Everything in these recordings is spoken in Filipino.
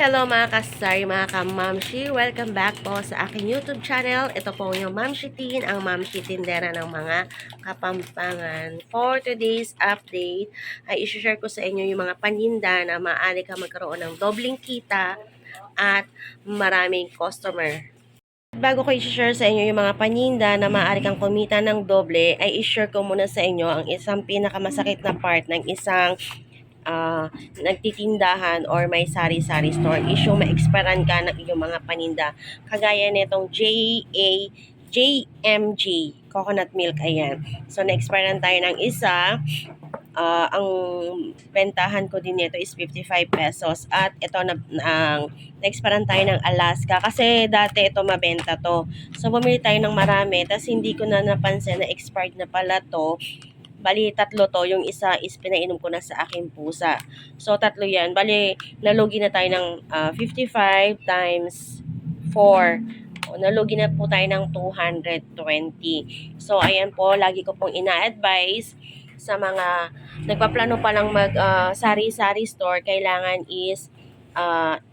Hello mga kasari, mga kamamshi. Welcome back po sa aking YouTube channel. Ito po yung Mamshi Tin, ang Mamshi Tindera ng mga Kapampangan. For today's update, ay isi-share ko sa inyo yung mga paninda na maaari ka magkaroon ng dobling kita at maraming customer. Bago ko i-share sa inyo yung mga paninda na maaari kang kumita ng doble, ay i-share ko muna sa inyo ang isang pinakamasakit na part ng isang nagtitindahan or may sari-sari store is yung ma-expiran ka ng iyong mga paninda. Kagaya nitong JMG coconut milk, ayan. So, na-expiran tayo ng isa. Ang bentahan ko din nito is 55 pesos. At ito na-expiran tayo ng Alaska kasi dati ito mabenta to. So, bumili tayo ng marami. Tapos, hindi ko na napansin na expired na pala to. Bali, tatlo to. Yung isa is pinainom ko na sa aking pusa. So, tatlo yan. Bali, nalugi na tayo ng 55 times 4. O, nalugi na po tayo ng 220. So, ayan po. Lagi ko pong ina-advise sa mga nagpaplano pa lang mag sari-sari store. Kailangan is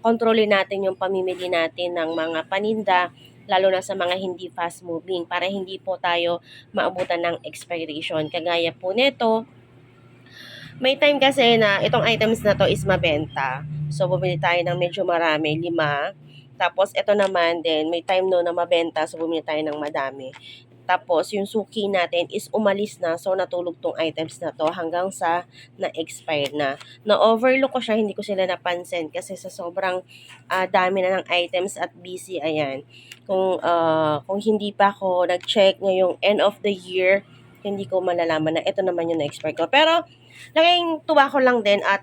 kontrolin natin yung pamimili natin ng mga paninda, lalo na sa mga hindi fast moving, para hindi po tayo maabutan ng expiration. Kagaya po nito, may time kasi na itong items na to is mabenta. So, bumili tayo ng medyo marami, 5. Tapos, ito naman din, may time no na mabenta, so bumili tayo ng madami. Tapos, yung suki natin is umalis na. So, natulog tong items na to hanggang sa na-expire na. Na-overlook ko siya, hindi ko sila napansin kasi sa sobrang dami na ng items at busy, ayan. Kung hindi pa ako nag-check ngayong end of the year, hindi ko malalaman na ito naman yung na-expire ko. Pero, naging tuwa ko lang din at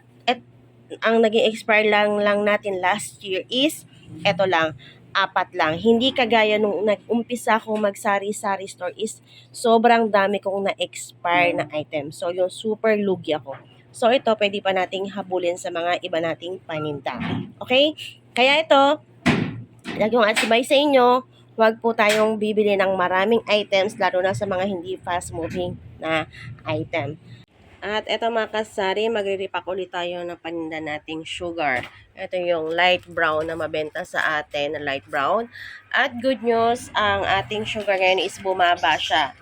ang naging expire lang natin last year is eto lang, 4 lang. Hindi kagaya nung nag-umpisa akong mag-sari-sari store is sobrang dami kong na-expire na item. So, yung super lugi ako. So, ito pwede pa nating habulin sa mga iba nating paninda. Okay? Kaya ito, lagi kong advice sa inyo, huwag po tayong bibili ng maraming items, lalo na sa mga hindi fast-moving na item. At eto mga kasari, magre-repack ulit tayo ng paninda nating sugar. Ito yung light brown na mabenta sa atin, na light brown. At good news, ang ating sugar ngayon is bumaba siya.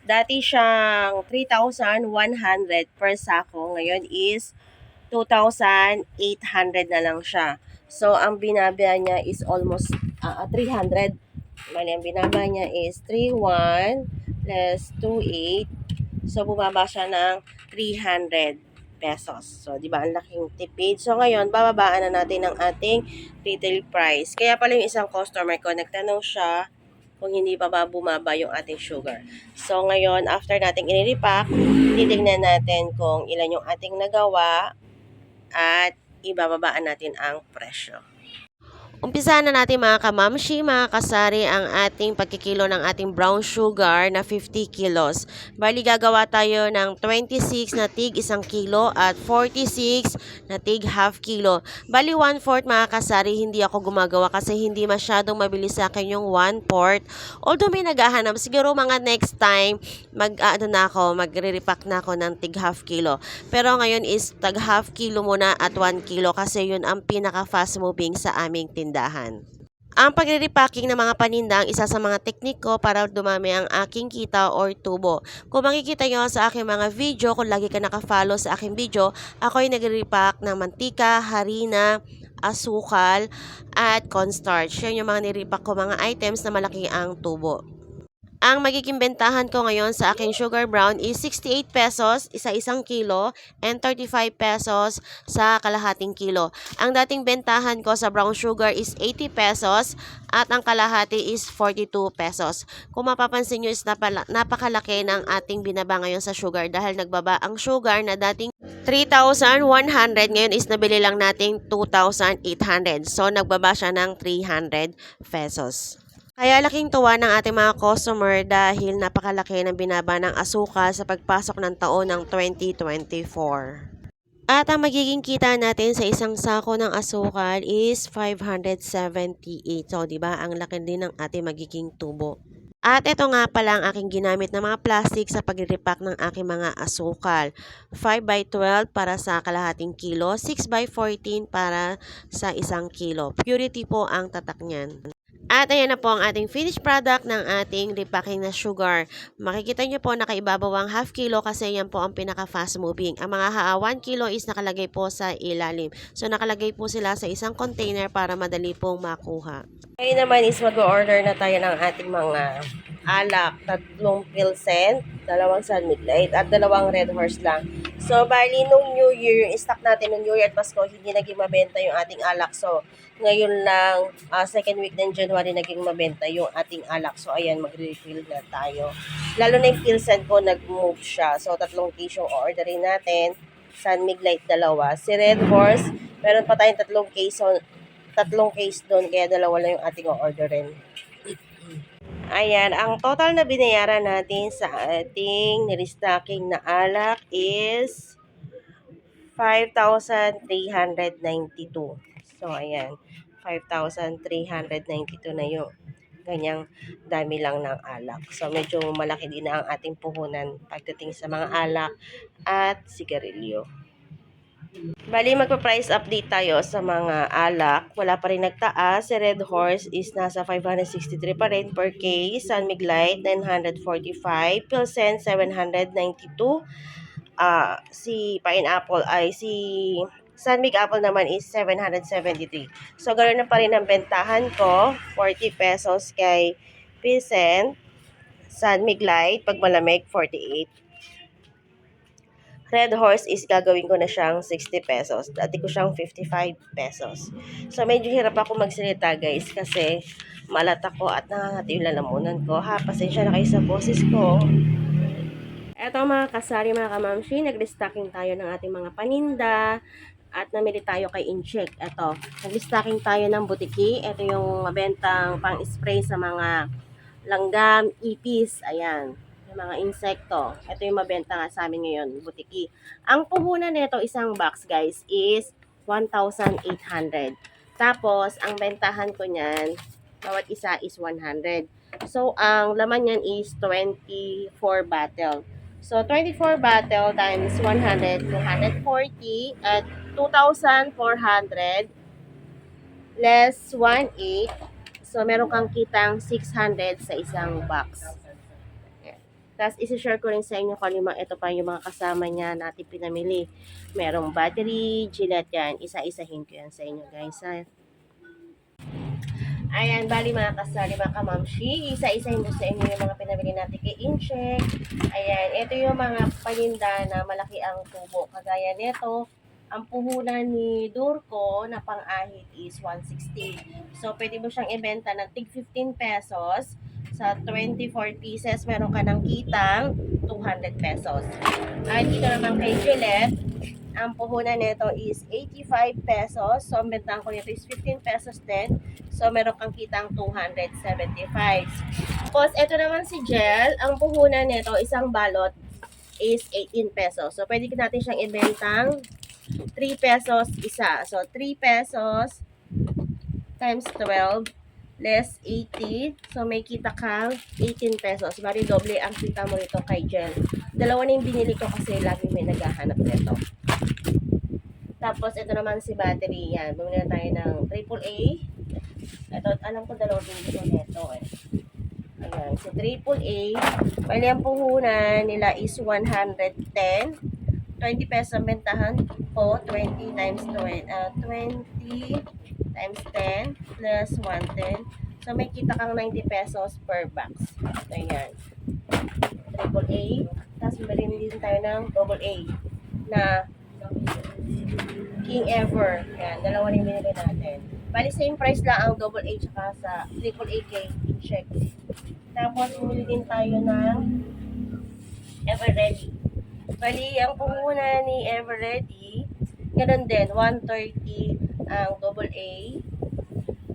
Dati siyang 3,100 per sako, ngayon is 2,800 na lang siya. So, ang binaba niya is almost 300. Mali, ang binaba niya is 3,1 less 2,8. So, bumaba siya ng 300 pesos. So, di ba, ang laking tipid. So, ngayon, bababaan na natin ang ating retail price. Kaya pala yung isang customer ko, nagtanong siya kung hindi pa ba bumaba yung ating sugar. So, ngayon, after nating i-repack, titignan natin kung ilan yung ating nagawa at ibababaan natin ang presyo. Umpisa na natin mga kamamshi, mga kasari, ang ating pagkikilo ng ating brown sugar na 50 kilos. Bali, gagawa tayo ng 26 na tig 1 kilo at 46 na tig half kilo. Bali, 1/4 mga kasari, hindi ako gumagawa kasi hindi masyadong mabilis sa akin yung 1/4. Although may naghahanap, siguro mga next time, magre-repack na ako ng tig half kilo. Pero ngayon is tag half kilo muna at 1 kilo kasi yun ang pinaka fast moving sa aming tindahan. Ang pagre-repacking ng mga paninda ang isa sa mga teknik ko para dumami ang aking kita or tubo. Kung makikita nyo sa aking mga video, kung lagi ka naka-follow sa aking video, ako ay nagre-repack ng mantika, harina, asukal, at cornstarch. Yan yung mga nire-repack ko mga items na malaki ang tubo. Ang magiging bentahan ko ngayon sa aking sugar brown is 68 pesos isa 1 kilo and 35 pesos sa kalahating kilo. Ang dating bentahan ko sa brown sugar is 80 pesos at ang kalahati is 42 pesos. Kung mapapansin nyo is napakalaki ng ating binaba ngayon sa sugar dahil nagbaba ang sugar na dating 3,100 ngayon is nabili lang nating 2,800. So nagbaba siya ng 300 pesos. Kaya laking tuwa ng ating mga customer dahil napakalaki ng binaba ng asukal sa pagpasok ng taon ng 2024. At ang magiging kita natin sa isang sako ng asukal is 578. So, di ba, ang laki din ng ating magiging tubo. At ito nga pala ang aking ginamit na mga plastic sa pagre-repack ng aking mga asukal. 5x12 para sa kalahating kilo, 6x14 para sa isang kilo. Purity po ang tatak niyan. At ayan na po ang ating finished product ng ating repacking na sugar. Makikita nyo po nakaibabaw ang half kilo kasi yan po ang pinaka fast moving. Ang mga 1 kilo is nakalagay po sa ilalim. So nakalagay po sila sa isang container para madali pong makuha. Ngayon naman is mag-order na tayo ng ating mga alak, 3 Pilsen, 2 San Miguel at 2 Red Horse lang. So, bali nung New Year, yung stock natin nung New Year at Pasko, hindi naging mabenta yung ating alak. So, ngayon lang, second week ng January, naging mabenta yung ating alak. So, ayan, mag-refill na tayo. Lalo na yung Pilsen ko, nag-move siya. So, 3 case yung orderin natin. San Miguel 2. Si Red Horse, meron pa tayong 3 case. So, 3 case doon, kaya 2 lang yung ating orderin. Ayan, ang total na binayaran natin sa ating nirestocking na alak is 5,392. So, ayan, 5,392 na yung ganyang dami lang ng alak. So, medyo malaki din na ang ating puhunan pagdating sa mga alak at sigarilyo. Bali, magpa-price update tayo sa mga alak. Wala pa rin nagtaas. Si Red Horse is nasa 563 pa rin per case. San Miguel 945. Pilsen 792. Si Pineapple ay si San Miguel Apple naman is 773. So, ganoon na pa rin ang bentahan ko. 40 pesos kay Pilsen. San Miguel, pag malamig, 48. Red Horse is gagawin ko na siyang 60 pesos. Dati ko siyang 55 pesos. So, medyo hirap ako magsalita guys kasi malat ako at nangangati yung lalamunan ko. Pasensya na kayo sa boses ko. Eto mga kasari, mga kamamshi, nag-restocking tayo ng ating mga paninda at namili tayo kay Incheck. Eto, nag-restocking tayo ng butiki. Ito yung mabentang pang-spray sa mga langgam, ipis, ayan. Yung mga insekto. Ito yung mabenta nga sa amin ngayon, butiki. Ang puhunan nito isang box, guys, is 1,800. Tapos, ang bentahan ko niyan, bawat isa is 100. So, ang laman niyan is 24 bottle. So, 24 bottle times 100, 240 at 2,400 less 1,800. So, meron kang kitang 600 sa isang box. Tapos, isi-share ko rin sa inyo kung ito pa yung mga kasama niya natin pinamili. Merong battery, Gillette yan. Isa-isahin ko yan sa inyo, guys. Ayan, bali mga kasali, mga kamamshi. Isa-isahin ko sa inyo yung mga pinamili natin kay Incheck. Ayan, ito yung mga paninda na malaki ang tubo. Kagaya nito, ang puhunan ni Durco na pang-ahit is 160. So, pwede mo siyang ibenta ng tig 15 pesos. Sa 24 pieces, meron ka ng kitang 200 pesos. At dito naman kay Gillette, ang puhunan nito is 85 pesos. So, ang bentahan ko nito is 15 pesos din. So, meron kang kitang 275. Tapos, ito naman si Gel. Ang puhunan nito, isang balot is 18 pesos. So, pwede natin siyang ibentang 3 pesos isa. So, 3 pesos times 12 less 80. So, may kita kang 18 pesos. Bali, doble ang kita mo nito kay Gel. Dalawa na yung binili ko kasi lagi may naghahanap nito. Tapos, ito naman si battery. Yan. Bumili na tayo ng AAA. Ito, alam ko dalawa binili ko nito eh. Ayan, si AAA. Bali, ang puhunan nila is 110. 20 pesos ang bentahan po. 20 times 20 times 10 plus 110. So, may kita kang 90 pesos per box. So, yan. AAA. Tapos, meron din tayo ng AA na King Ever. Yan. Dalawa rin binili natin. Bali, same price lang ang AA tsaka sa AAA kay Incheck. Tapos, bumili din tayo ng Everready. Bali, ang puhunan ni Everready, ganun din, 130 ang AA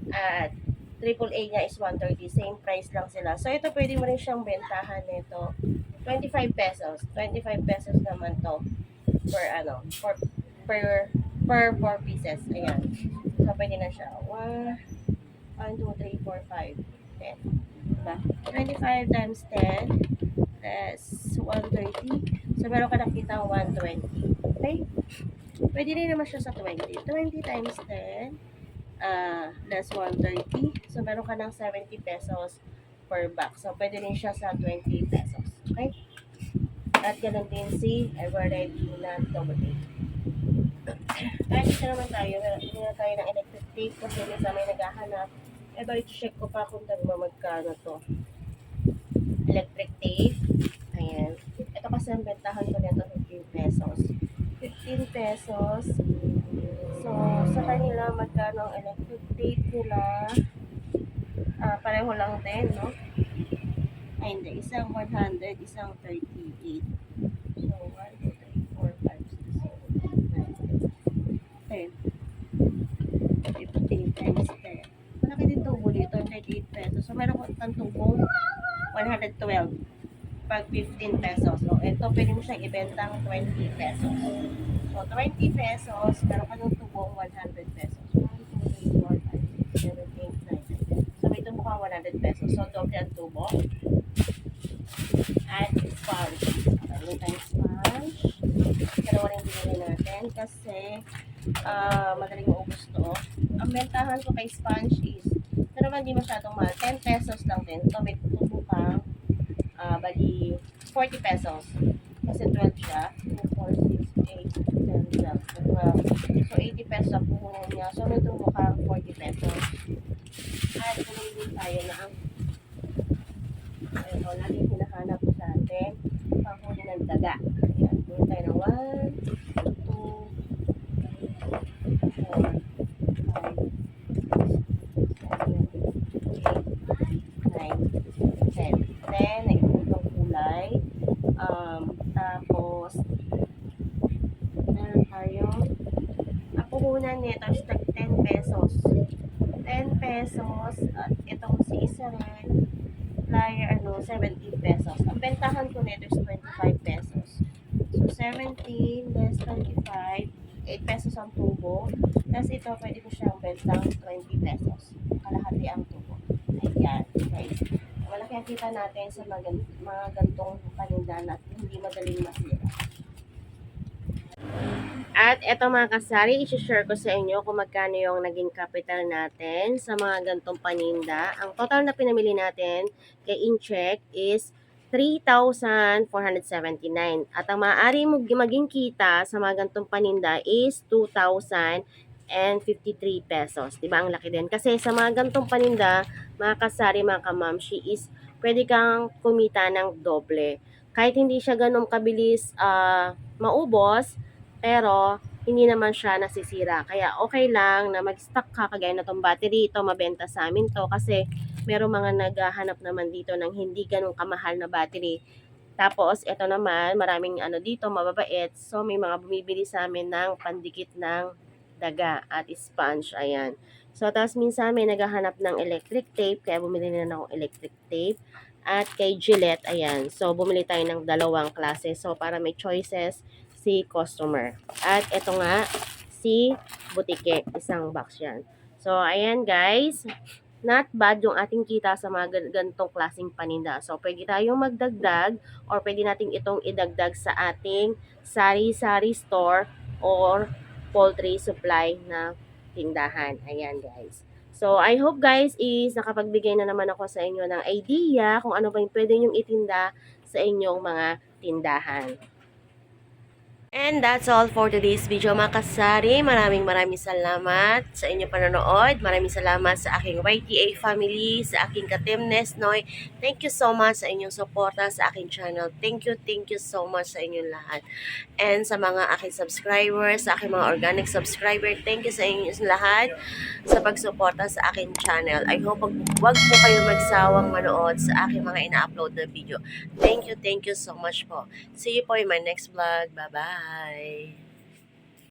at AAA niya is 130. Same price lang sila. So, ito pwede mo rin siyang bentahan nito. 25 pesos. 25 pesos naman to per 4 pieces. Ayan. So, pwede na siya. 1, 2, 3, 4, 5, 10. Diba? 25 times 10 plus 130. So, meron ka nakita 120. Okay? Pwede rin naman siya sa 20. 20 times 10 less 130. So, meron ka ng 70 pesos per box. So, pwede rin siya sa 20 pesos. Okay? At ganun din si Everready na double tape. Kahit dito naman tayo, hindi na tayo ng electric tape kasi minsan may naghahanap. Ito, i-check ko pa kung magkano to. Electric tape. Ayan. Ito kasi ang bentahan ko nito 15 pesos. 15 pesos. So, sa kanila, magkano ang electric tape nila? Pareho lang din, no? Ay, hindi. Isang 100, isang 38. So, 1, 2, 3, 4, 5, 6, 7, 8, 9, 10. 15 times 10. Malaki din tubo dito, 38 pesos. So, meron ko itang tubong 112 pag 15 pesos. So, ito pwede mo siyang ibentang 20 pesos. So, 20 pesos, meron ka ng tubong 100 pesos. 1, 2, 3, 4, 5, 6, 7, 8, 9, 10. So, may tubo kang 100 pesos. So, doble ang tubo. At sponge. Meron tayong sponge. Dalawa rin binili natin kasi madaling maubos to. Ang bentahan ko kay sponge is ito naman di masyadong mahal. 10 pesos lang din. Ito may tubo kang bali 40 pesos. Kasi 12 siya. 2, 4, 6, 8, 10, 12. So 80 pesos ang puhunan niya. So may tubo kang 40 pesos. At bumili tayo na ang ito, lagi hinahanap ko sa atin panghuli ng daga. Ayan, bumili tayo ng 1, 2, 3, 4, 5, 6, 7, 8, 9, 10. 10, nagpunong kulay. Tapos, meron tayo. Ang puhunan nito is 10 pesos. 10 pesos. At itong si isa rin, flyer, 17 pesos. Ang bentahan ko nito is 25 pesos. So, 17 less 25, 8 pesos ang tubo. Tapos ito, pwede ko siyang bentang 20 pesos. Kalahati ang tubo. Ayan, guys. Malaki ang kita natin sa mga gantong panindahan at hindi madaling masira. At eto mga kasari, isi-share ko sa inyo kung magkano yung naging capital natin sa mga gantong paninda. Ang total na pinamili natin kay Incheck is 3,479. At ang maaari mo maging kita sa mga gantong paninda is 2,053 pesos. Diba? Ang laki din. Kasi sa mga gantong paninda, mga kasari, mga kamamshi, is pwede kang kumita ng doble. Kahit hindi siya ganun kabilis maubos, pero hindi naman siya nasisira. Kaya okay lang na mag-stock ka, kagaya na tong battery, ito mabenta sa amin to kasi merong mga naghahanap naman dito ng hindi ganun kamahal na battery. Tapos ito naman, maraming dito mababait. So may mga bumibili sa amin ng pandikit ng daga at sponge. Ayan. So tapos minsan may naghahanap ng electric tape, kaya bumili na ako electric tape. At kay Gillette, ayan. So bumili tayo ng dalawang klase. So para may choices si customer. At ito nga, si butike. Isang box yan. So, ayan guys. Not bad yung ating kita sa mga ganitong klaseng paninda. So, pwede tayong magdagdag or pwede nating itong idagdag sa ating sari-sari store or poultry supply na tindahan. Ayan guys. So, I hope guys is nakapagbigay na naman ako sa inyo ng idea kung ano ba yung pwede nyong itinda sa inyong mga tindahan. And that's all for today's video mga kasari. Maraming salamat sa inyong panonood. Maraming salamat sa aking YTA family, sa aking ka-Team Nesnoy. Thank you so much sa inyong suporta sa aking channel. Thank you so much sa inyong lahat. And sa mga aking subscribers, sa aking mga organic subscriber, thank you sa inyong lahat sa pagsuporta sa aking channel. I hope wag po kayo magsawang manood sa aking mga ina-upload na video. Thank you so much po. See you po in my next vlog. Bye-bye.